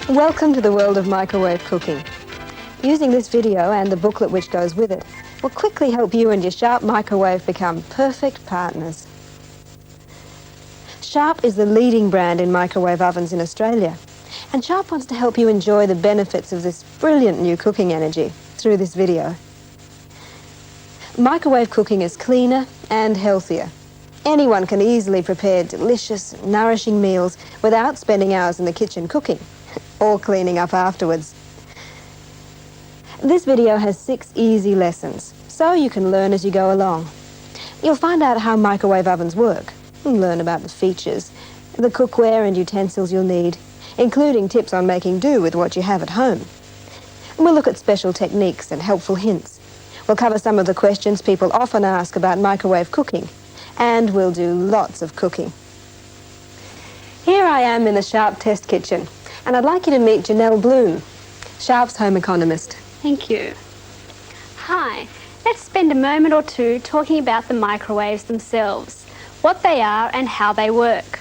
Welcome to the world of microwave cooking. Using this video and the booklet which goes with it will quickly help you and your Sharp microwave become perfect partners. Sharp is the leading brand in microwave ovens in Australia, and Sharp wants to help you enjoy the benefits of this brilliant new cooking energy through this video. Microwave cooking is cleaner and healthier. Anyone can easily prepare delicious, nourishing meals without spending hours in the kitchen cooking or cleaning up afterwards. This video has 6 easy lessons, so you can learn as you go along. You'll find out how microwave ovens work, and learn about the features, the cookware and utensils you'll need, including tips on making do with what you have at home. We'll look at special techniques and helpful hints. We'll cover some of the questions people often ask about microwave cooking, and we'll do lots of cooking. Here I am in the Sharp test kitchen, and I'd like you to meet Janelle Bloom, Sharp's home economist. Thank you. Hi, let's spend a moment or two talking about the microwaves themselves, what they are and how they work.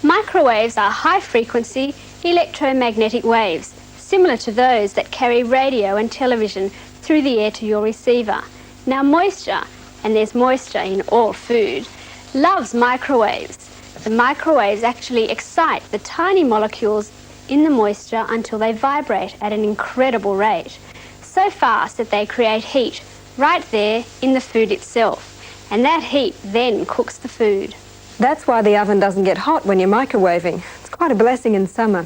Microwaves are high-frequency electromagnetic waves, similar to those that carry radio and television through the air to your receiver. Now moisture, and there's moisture in all food, loves microwaves. The microwaves actually excite the tiny molecules in the moisture until they vibrate at an incredible rate, so fast that they create heat right there in the food itself, and that heat then cooks the food. That's why the oven doesn't get hot when you're microwaving. It's quite a blessing in summer.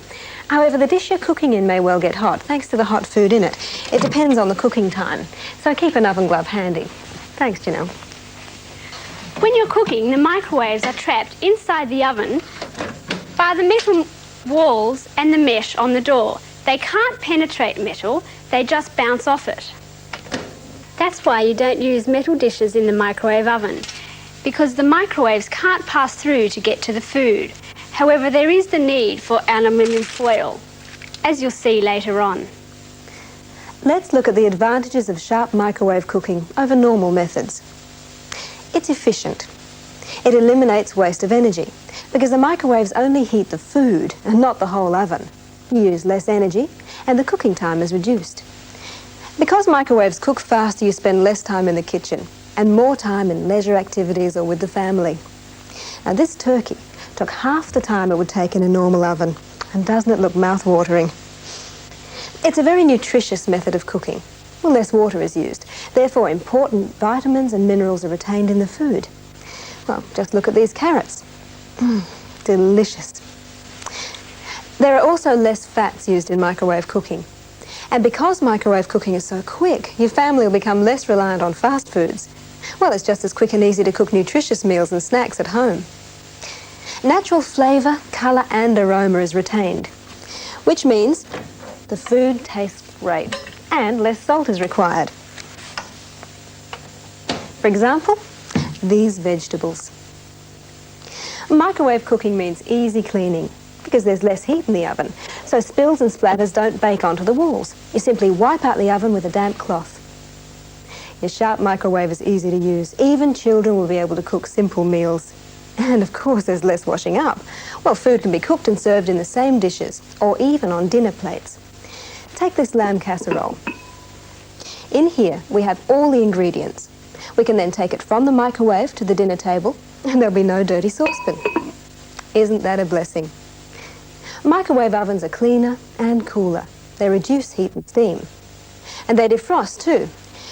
However, the dish you're cooking in may well get hot, thanks to the hot food in it. It depends on the cooking time, so keep an oven glove handy. Thanks, Janelle. When you're cooking, the microwaves are trapped inside the oven by the metal walls and the mesh on the door. They can't penetrate metal, they just bounce off it. That's why you don't use metal dishes in the microwave oven, because the microwaves can't pass through to get to the food. However, there is the need for aluminium foil, as you'll see later on. Let's look at the advantages of Sharp microwave cooking over normal methods. It's efficient. It eliminates waste of energy because the microwaves only heat the food and not the whole oven. You use less energy and the cooking time is reduced. Because microwaves cook faster, you spend less time in the kitchen and more time in leisure activities or with the family. Now this turkey took half the time it would take in a normal oven, and doesn't it look mouth-watering? It's a very nutritious method of cooking. Well, less water is used. Therefore, important vitamins and minerals are retained in the food. Well, just look at these carrots. Delicious. There are also less fats used in microwave cooking. And because microwave cooking is so quick, your family will become less reliant on fast foods. Well, it's just as quick and easy to cook nutritious meals and snacks at home. Natural flavour, colour and aroma is retained, which means the food tastes great and less salt is required. For example, these vegetables. Microwave cooking means easy cleaning because there's less heat in the oven, so spills and splatters don't bake onto the walls. You simply wipe out the oven with a damp cloth. Your Sharp microwave is easy to use. Even children will be able to cook simple meals. And of course there's less washing up. Well, food can be cooked and served in the same dishes or even on dinner plates. Take this lamb casserole. In here we have all the ingredients. We can then take it from the microwave to the dinner table and there'll be no dirty saucepan. Isn't that a blessing? Microwave ovens are cleaner and cooler. They reduce heat and steam. And they defrost too.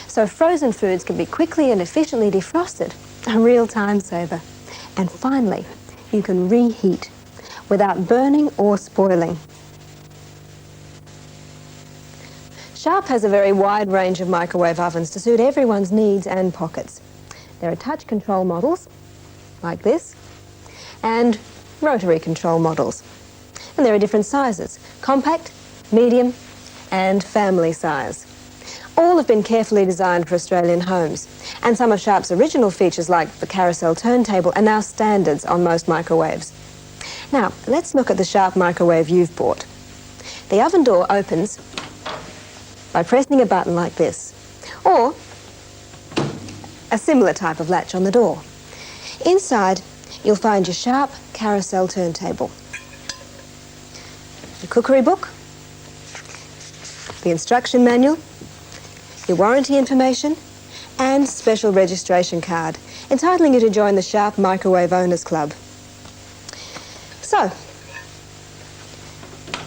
So frozen foods can be quickly and efficiently defrosted. A real time saver. And finally, you can reheat without burning or spoiling. Sharp has a very wide range of microwave ovens to suit everyone's needs and pockets. There are touch control models, like this, and rotary control models. And there are different sizes, compact, medium, and family size. All have been carefully designed for Australian homes, and some of Sharp's original features, like the carousel turntable, are now standards on most microwaves. Now, let's look at the Sharp microwave you've bought. The oven door opens by pressing a button like this, or a similar type of latch on the door. Inside, you'll find your Sharp carousel turntable. the cookery book, the instruction manual, your warranty information, and special registration card, entitling you to join the Sharp Microwave Owners Club. So,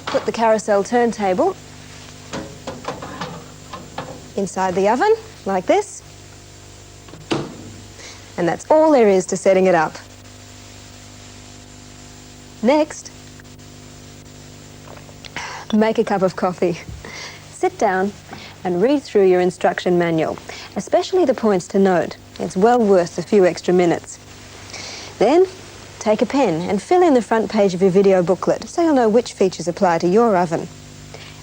put the carousel turntable inside the oven, like this. And that's all there is to setting it up. Next, make a cup of coffee. Sit down and read through your instruction manual, especially the points to note. It's well worth a few extra minutes. Then, take a pen and fill in the front page of your video booklet so you'll know which features apply to your oven.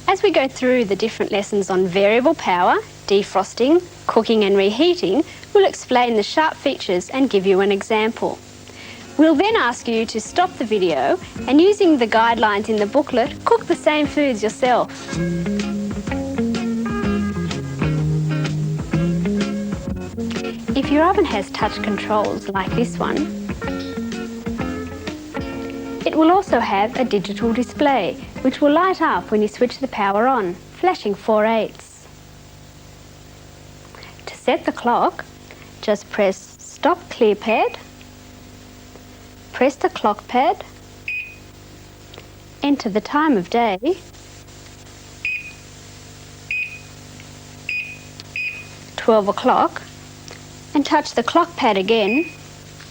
As we go through the different lessons on variable power, defrosting, cooking and reheating, we'll explain the Sharp features and give you an example. We'll then ask you to stop the video and, using the guidelines in the booklet, cook the same foods yourself. If your oven has touch controls like this one, it will also have a digital display which will light up when you switch the power on, flashing 4/8. To set the clock, just press Stop Clear Pad, press the clock pad, enter the time of day, (12:00), and touch the clock pad again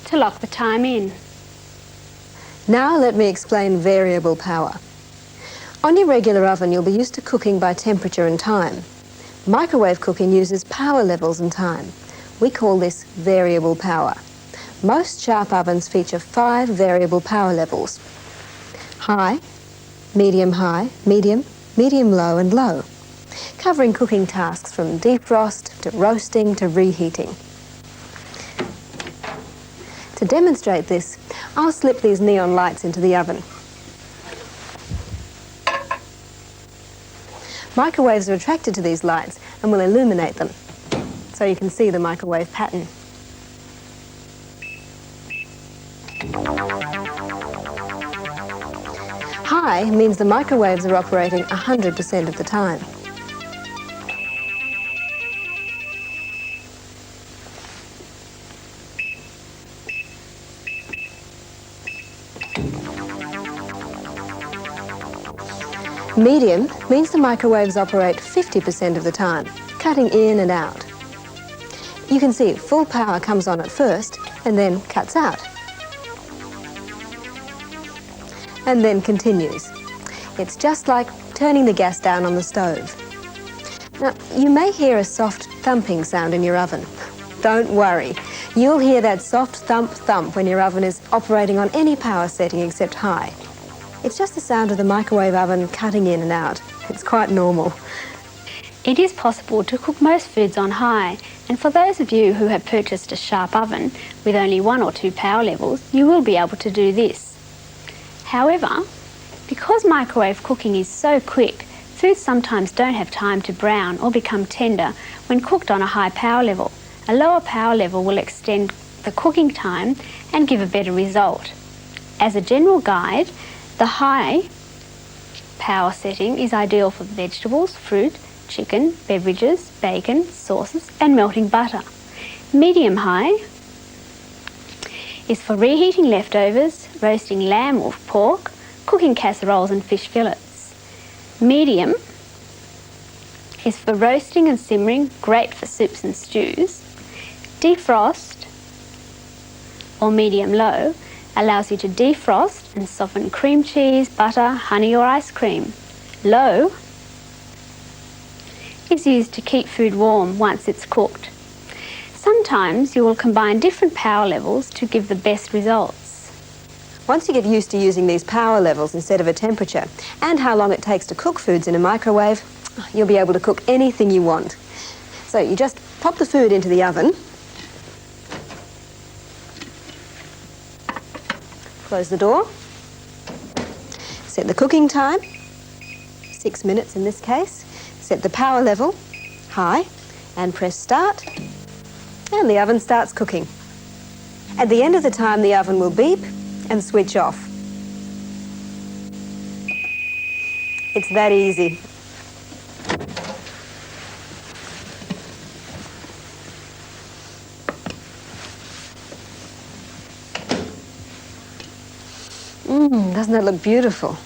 to lock the time in. Now let me explain variable power. On your regular oven, you'll be used to cooking by temperature and time. Microwave cooking uses power levels and time. We call this variable power. Most Sharp ovens feature 5 variable power levels: high, medium high, medium, medium low and low, covering cooking tasks from defrost to roasting to reheating. To demonstrate this, I'll slip these neon lights into the oven. Microwaves are attracted to these lights and will illuminate them, so you can see the microwave pattern. High means the microwaves are operating 100% of the time. Medium means the microwaves operate 50% of the time, cutting in and out. You can see full power comes on at first and then cuts out. And then continues. It's just like turning the gas down on the stove. Now, you may hear a soft thumping sound in your oven. Don't worry. You'll hear that soft thump when your oven is operating on any power setting except high. It's just the sound of the microwave oven cutting in and out. It's quite normal. It is possible to cook most foods on high, and for those of you who have purchased a Sharp oven with only 1 or 2 power levels, you will be able to do this. However, because microwave cooking is so quick, foods sometimes don't have time to brown or become tender when cooked on a high power level. A lower power level will extend the cooking time and give a better result. As a general guide, the high power setting is ideal for vegetables, fruit, chicken, beverages, bacon, sauces and melting butter. Medium high is for reheating leftovers, roasting lamb or pork, cooking casseroles and fish fillets. Medium is for roasting and simmering, great for soups and stews. Defrost, or medium low, allows you to defrost and soften cream cheese, butter, honey or ice cream. Low is used to keep food warm once it's cooked. Sometimes you will combine different power levels to give the best results. Once you get used to using these power levels instead of a temperature and how long it takes to cook foods in a microwave, you'll be able to cook anything you want. So you just pop the food into the oven, close the door, set the cooking time, 6 minutes in this case, set the power level, high, and press start, and the oven starts cooking. At the end of the time, the oven will beep and switch off. It's that easy. Doesn't that look beautiful?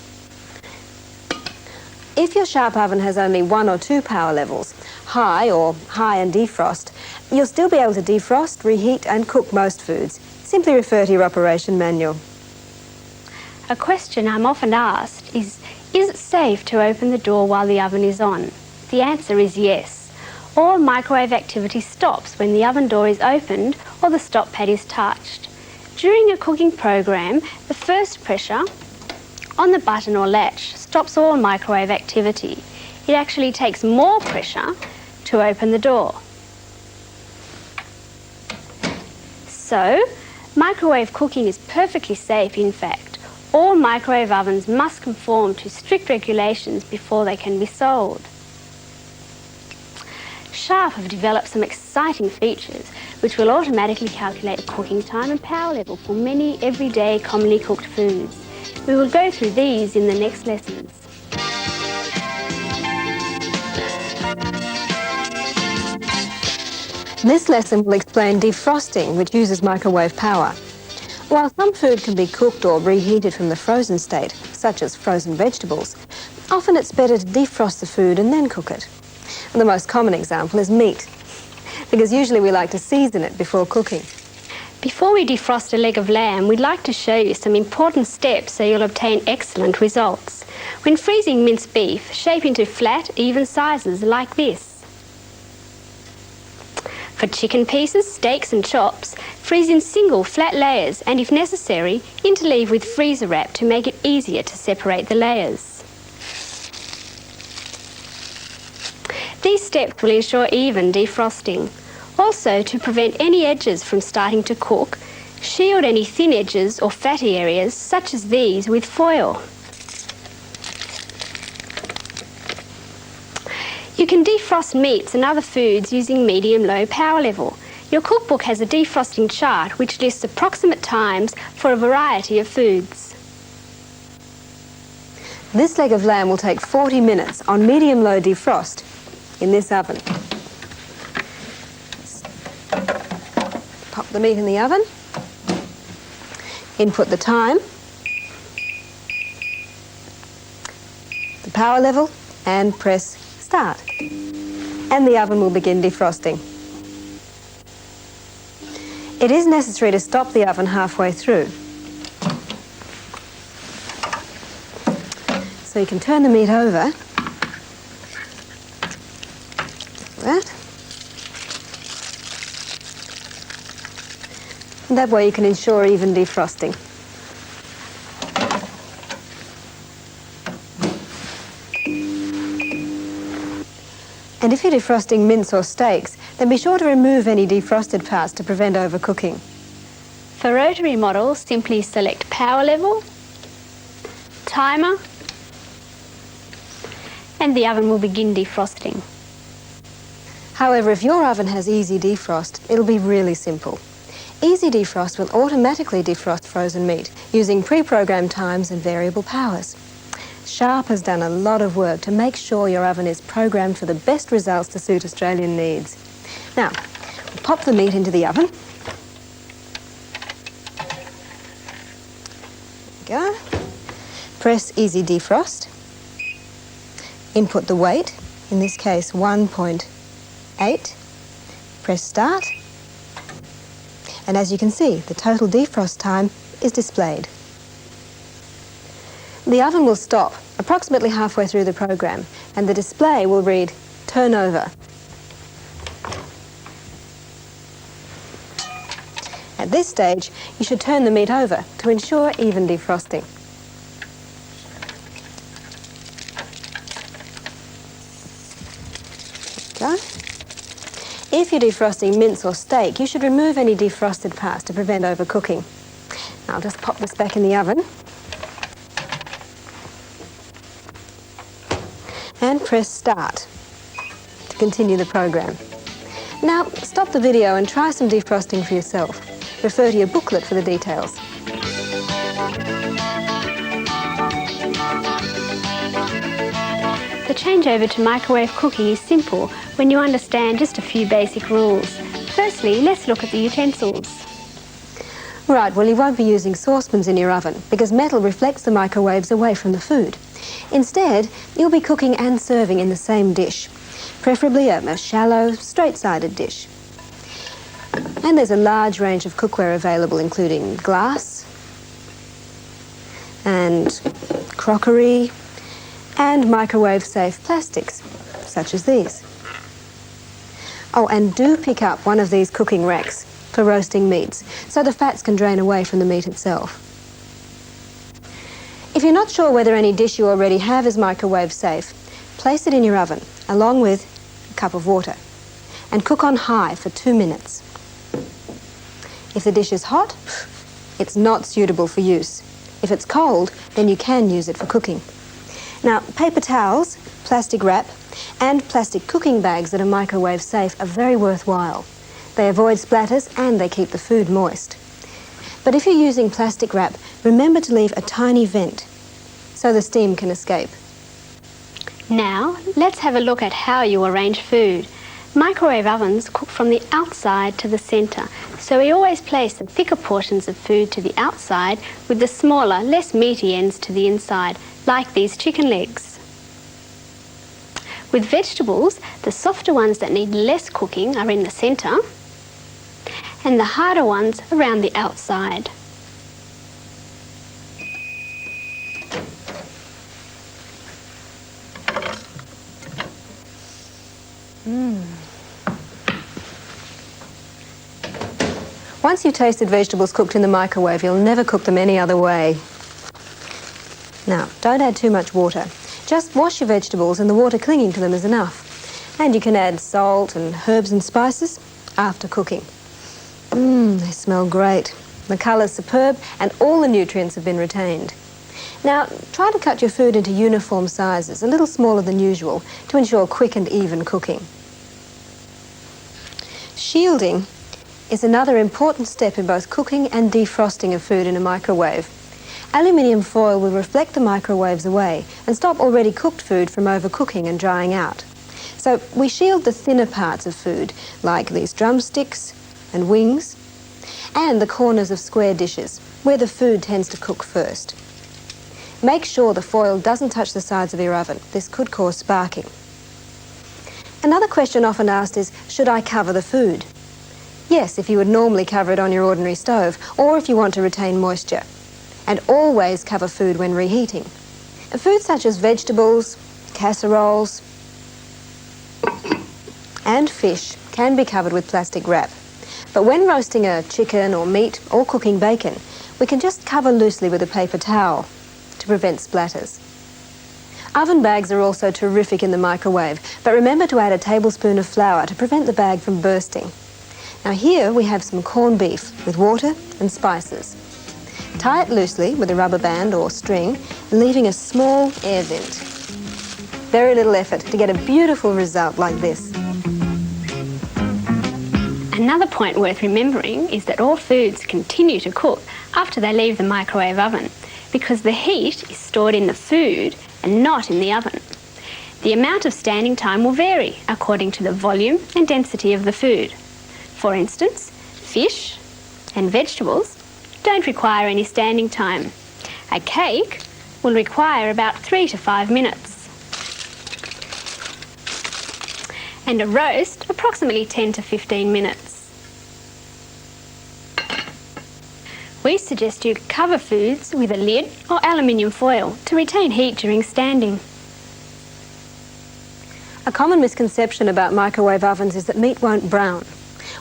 If your sharp oven has only 1 or 2 power levels, high or high and defrost, you'll still be able to defrost, reheat and cook most foods. Simply refer to your operation manual. A question I'm often asked is it safe to open the door while the oven is on? The answer is yes. All microwave activity stops when the oven door is opened or the stop pad is touched. During a cooking program, the first pressure on the button or latch stops all microwave activity. It actually takes more pressure to open the door. So, microwave cooking is perfectly safe. In fact, all microwave ovens must conform to strict regulations before they can be sold. Sharp have developed some exciting features which will automatically calculate the cooking time and power level for many everyday commonly cooked foods. We will go through these in the next lessons. This lesson will explain defrosting, which uses microwave power. While some food can be cooked or reheated from the frozen state, such as frozen vegetables, often it's better to defrost the food and then cook it. And the most common example is meat, because usually we like to season it before cooking. Before we defrost a leg of lamb, we'd like to show you some important steps so you'll obtain excellent results. When freezing minced beef, shape into flat, even sizes like this. For chicken pieces, steaks and chops, freeze in single flat layers and, if necessary, interleave with freezer wrap to make it easier to separate the layers. These steps will ensure even defrosting. Also, to prevent any edges from starting to cook, shield any thin edges or fatty areas, such as these, with foil. You can defrost meats and other foods using medium-low power level. Your cookbook has a defrosting chart which lists approximate times for a variety of foods. This leg of lamb will take 40 minutes on medium-low defrost in this oven. Pop the meat in the oven, input the time, the power level, and press start. And the oven will begin defrosting. It is necessary to stop the oven halfway through. So you can turn the meat over, like that. And that way you can ensure even defrosting. And if you're defrosting mince or steaks, then be sure to remove any defrosted parts to prevent overcooking. For rotary models, simply select power level, timer, and the oven will begin defrosting. However, if your oven has easy defrost, it'll be really simple. Easy defrost will automatically defrost frozen meat using pre-programmed times and variable powers. Sharp has done a lot of work to make sure your oven is programmed for the best results to suit Australian needs. Now, we'll pop the meat into the oven. There we go. Press Easy Defrost. Input the weight, in this case 1.8. Press Start. And as you can see, the total defrost time is displayed. The oven will stop approximately halfway through the program, and the display will read Turn Over. At this stage, you should turn the meat over to ensure even defrosting. There we go. If you're defrosting mince or steak, you should remove any defrosted parts to prevent overcooking. Now I'll just pop this back in the oven. And press Start to continue the program. Now stop the video and try some defrosting for yourself. Refer to your booklet for the details. change over to microwave cooking is simple when you understand just a few basic rules. Firstly, let's look at the utensils. Right, well, you won't be using saucepans in your oven because metal reflects the microwaves away from the food. Instead, you'll be cooking and serving in the same dish, preferably a shallow, straight-sided dish. And there's a large range of cookware available, including glass and crockery and microwave-safe plastics, such as these. Oh, and do pick up one of these cooking racks for roasting meats, so the fats can drain away from the meat itself. If you're not sure whether any dish you already have is microwave safe, place it in your oven, along with a cup of water, and cook on high for 2 minutes. If the dish is hot, it's not suitable for use. If it's cold, then you can use it for cooking. Now, paper towels, plastic wrap, and plastic cooking bags that are microwave safe are very worthwhile. They avoid splatters and they keep the food moist. But if you're using plastic wrap, remember to leave a tiny vent so the steam can escape. Now, let's have a look at how you arrange food. Microwave ovens cook from the outside to the centre, so we always place the thicker portions of food to the outside with the smaller, less meaty ends to the inside, like these chicken legs. With vegetables, the softer ones that need less cooking are in the centre, and the harder ones around the outside. Once you've tasted vegetables cooked in the microwave, you'll never cook them any other way. Now, don't add too much water. Just wash your vegetables and the water clinging to them is enough. And you can add salt and herbs and spices after cooking. They smell great. The colour's superb and all the nutrients have been retained. Now, try to cut your food into uniform sizes, a little smaller than usual, to ensure quick and even cooking. Shielding is another important step in both cooking and defrosting of food in a microwave. Aluminium foil will reflect the microwaves away and stop already cooked food from overcooking and drying out. So we shield the thinner parts of food, like these drumsticks and wings, and the corners of square dishes, where the food tends to cook first. Make sure the foil doesn't touch the sides of your oven. This could cause sparking. Another question often asked is, should I cover the food? Yes, if you would normally cover it on your ordinary stove, or if you want to retain moisture. And always cover food when reheating. Food such as vegetables, casseroles, and fish can be covered with plastic wrap. But when roasting a chicken or meat or cooking bacon, we can just cover loosely with a paper towel to prevent splatters. Oven bags are also terrific in the microwave, but remember to add a tablespoon of flour to prevent the bag from bursting. Now here we have some corned beef with water and spices. Tie it loosely with a rubber band or string, leaving a small air vent. Very little effort to get a beautiful result like this. Another point worth remembering is that all foods continue to cook after they leave the microwave oven, because the heat is stored in the food and not in the oven. The amount of standing time will vary according to the volume and density of the food. For instance, fish and vegetables don't require any standing time. A cake will require about 3 to 5 minutes. And a roast approximately 10 to 15 minutes. We suggest you cover foods with a lid or aluminium foil to retain heat during standing. A common misconception about microwave ovens is that meat won't brown.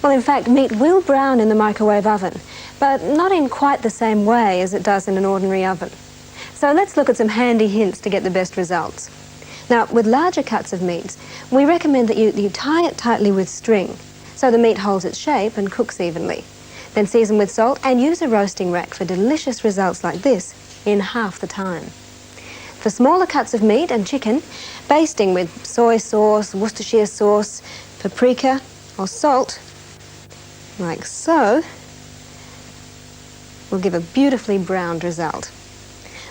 Well, in fact, meat will brown in the microwave oven, but not in quite the same way as it does in an ordinary oven. So let's look at some handy hints to get the best results. Now, with larger cuts of meat, we recommend that you tie it tightly with string so the meat holds its shape and cooks evenly. Then season with salt and use a roasting rack for delicious results like this in half the time. For smaller cuts of meat and chicken, basting with soy sauce, Worcestershire sauce, paprika or salt, like so, will give a beautifully browned result.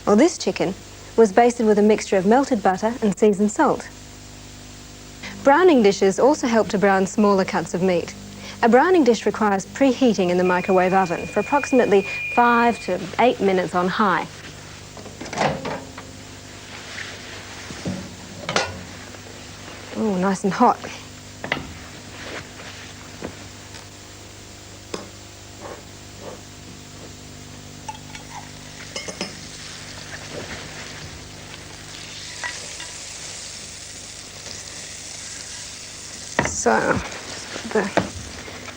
Well, this chicken was basted with a mixture of melted butter and seasoned salt. Browning dishes also help to brown smaller cuts of meat. A browning dish requires preheating in the microwave oven for approximately 5 to 8 minutes on high. Oh, nice and hot. So, just put the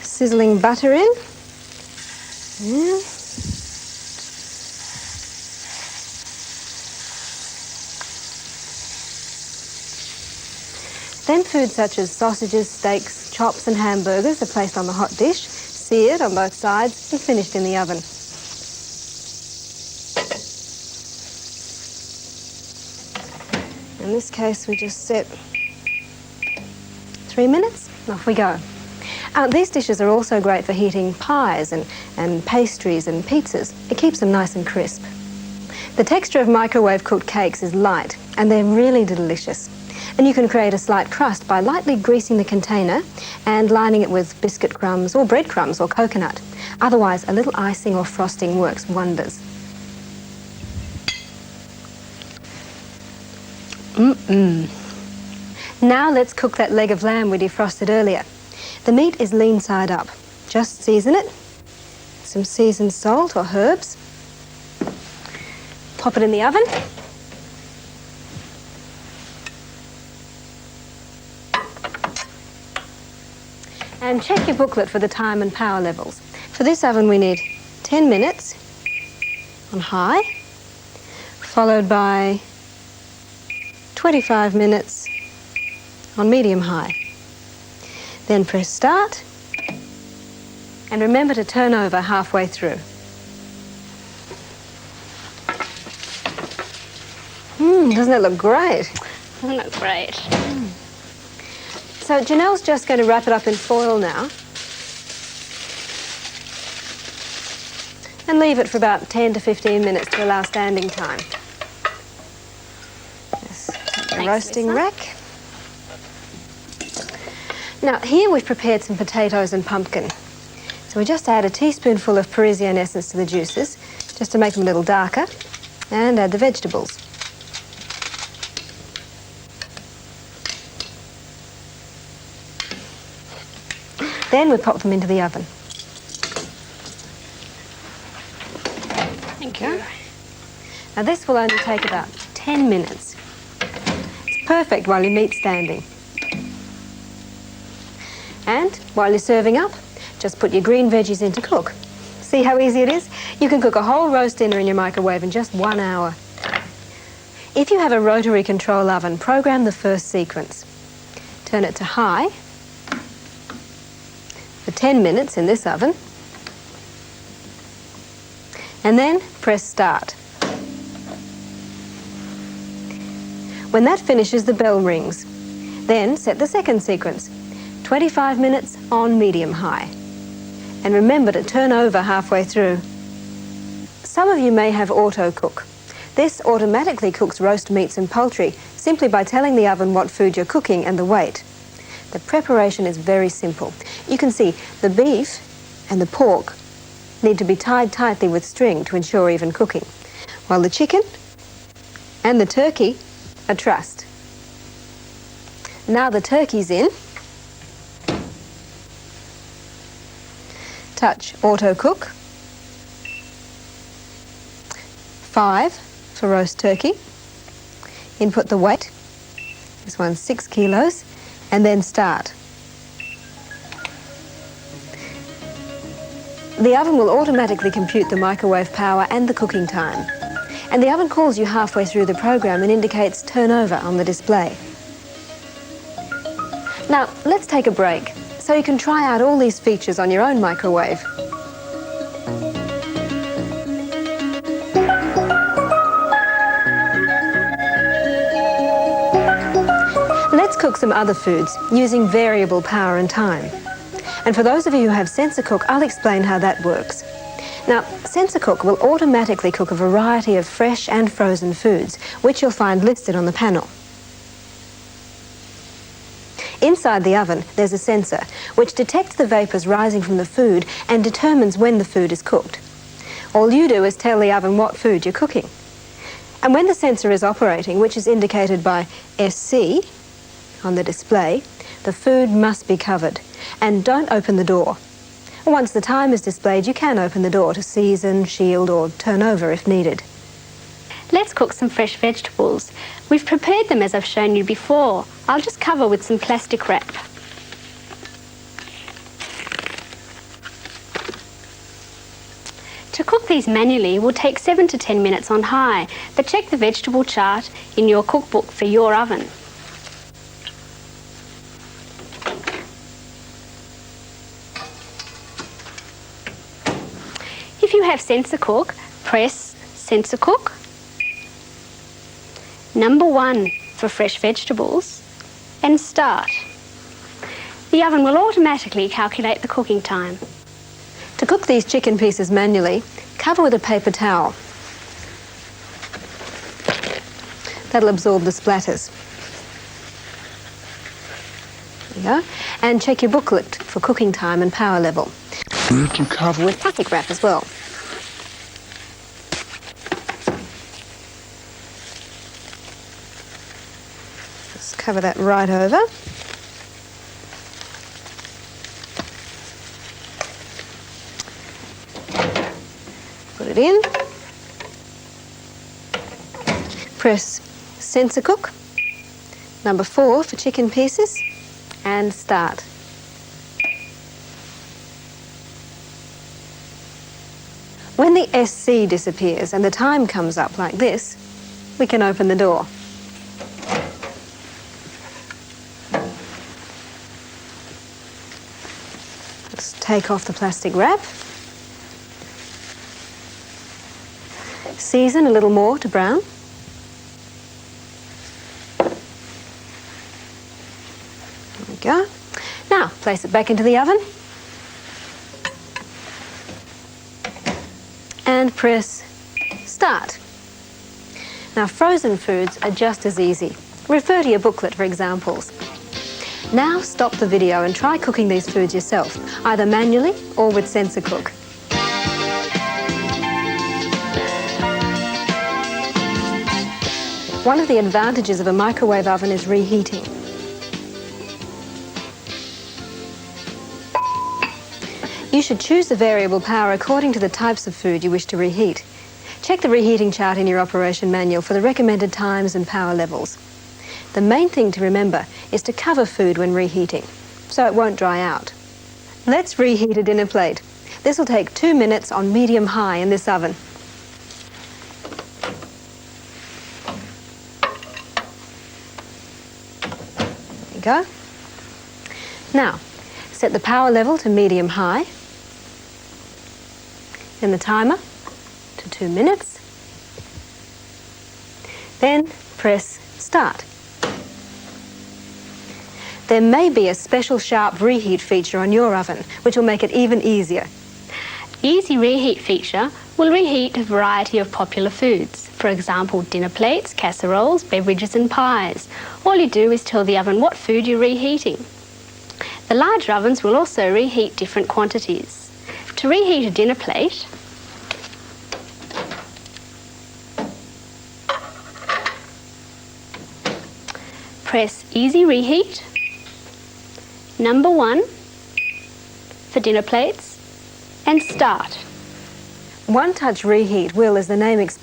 sizzling butter in. Yeah. Then foods such as sausages, steaks, chops and hamburgers are placed on the hot dish, seared on both sides and finished in the oven. In this case, we just set 3 minutes, off we go. These dishes are also great for heating pies and pastries and pizzas. It keeps them nice and crisp. The texture of microwave cooked cakes is light and they're really delicious. And you can create a slight crust by lightly greasing the container and lining it with biscuit crumbs or breadcrumbs or coconut. Otherwise, a little icing or frosting works wonders. Now let's cook that leg of lamb we defrosted earlier. The meat is lean side up. Just season it. Some seasoned salt or herbs. Pop it in the oven. And check your booklet for the time and power levels. For this oven we need 10 minutes on high, followed by 25 minutes on medium high. Then press start and remember to turn over halfway through. Doesn't it look great? Doesn't look great. So Janelle's just going to wrap it up in foil now and leave it for about 10 to 15 minutes to allow standing time. Just take the roasting Lisa. rack. Now here we've prepared some potatoes and pumpkin. So we just add a teaspoonful of Parisian essence to the juices just to make them a little darker and add the vegetables. Then we pop them into the oven. Thank you. Now this will only take about 10 minutes. It's perfect while your meat's standing. And while you're serving up, just put your green veggies in to cook. See how easy it is? You can cook a whole roast dinner in your microwave in just 1 hour. If you have a rotary control oven, program the first sequence. Turn it to high for 10 minutes in this oven, and then press start. When that finishes, the bell rings. Then set the second sequence, 25 minutes on medium high. And remember to turn over halfway through. Some of you may have auto cook. This automatically cooks roast meats and poultry simply by telling the oven what food you're cooking and the weight. The preparation is very simple. You can see the beef and the pork need to be tied tightly with string to ensure even cooking, while the chicken and the turkey are trussed. Now the turkey's in. Touch auto cook. 5 for roast turkey. Input the weight. This one's 6 kilos. And then start. The oven will automatically compute the microwave power and the cooking time. And the oven calls you halfway through the program and indicates turn over on the display. Now, let's take a break so you can try out all these features on your own microwave. Let's cook some other foods using variable power and time. And for those of you who have Sensor Cook, I'll explain how that works. Now, Sensor Cook will automatically cook a variety of fresh and frozen foods, which you'll find listed on the panel. Inside the oven, there's a sensor which detects the vapours rising from the food and determines when the food is cooked. All you do is tell the oven what food you're cooking. And when the sensor is operating, which is indicated by SC on the display, the food must be covered. And don't open the door. Once the time is displayed, you can open the door to season, shield or turn over if needed. Let's cook some fresh vegetables. We've prepared them as I've shown you before. I'll just cover with some plastic wrap. To cook these manually will take 7 to 10 minutes on high, but check the vegetable chart in your cookbook for your oven. If you have sensor cook, press sensor cook. Number 1 for fresh vegetables and start. The oven will automatically calculate the cooking time. To cook these chicken pieces manually, cover with a paper towel. That'll absorb the splatters. There you go. And check your booklet for cooking time and power level. You can cover with plastic wrap as well. Just cover that right over. Put it in. Press sensor cook. Number 4 for chicken pieces. And start. When the SC disappears and the time comes up like this, we can open the door. Let's take off the plastic wrap. Season a little more to brown. There we go. Now, place it back into the oven. And press start. Now, frozen foods are just as easy. Refer to your booklet for examples. Now stop the video and try cooking these foods yourself, either manually or with sensor cook. One of the advantages of a microwave oven is reheating. You should choose the variable power according to the types of food you wish to reheat. Check the reheating chart in your operation manual for the recommended times and power levels. The main thing to remember is to cover food when reheating, so it won't dry out. Let's reheat a dinner plate. This will take 2 minutes on medium-high in this oven. There you go. Now, set the power level to medium-high, then the timer to 2 minutes, then press start. There may be a special sharp reheat feature on your oven, which will make it even easier. Easy reheat feature will reheat a variety of popular foods. For example, dinner plates, casseroles, beverages and pies. All you do is tell the oven what food you're reheating. The larger ovens will also reheat different quantities. To reheat a dinner plate, press Easy Reheat, number 1 for dinner plates, and start. One-touch reheat will, as the name explains,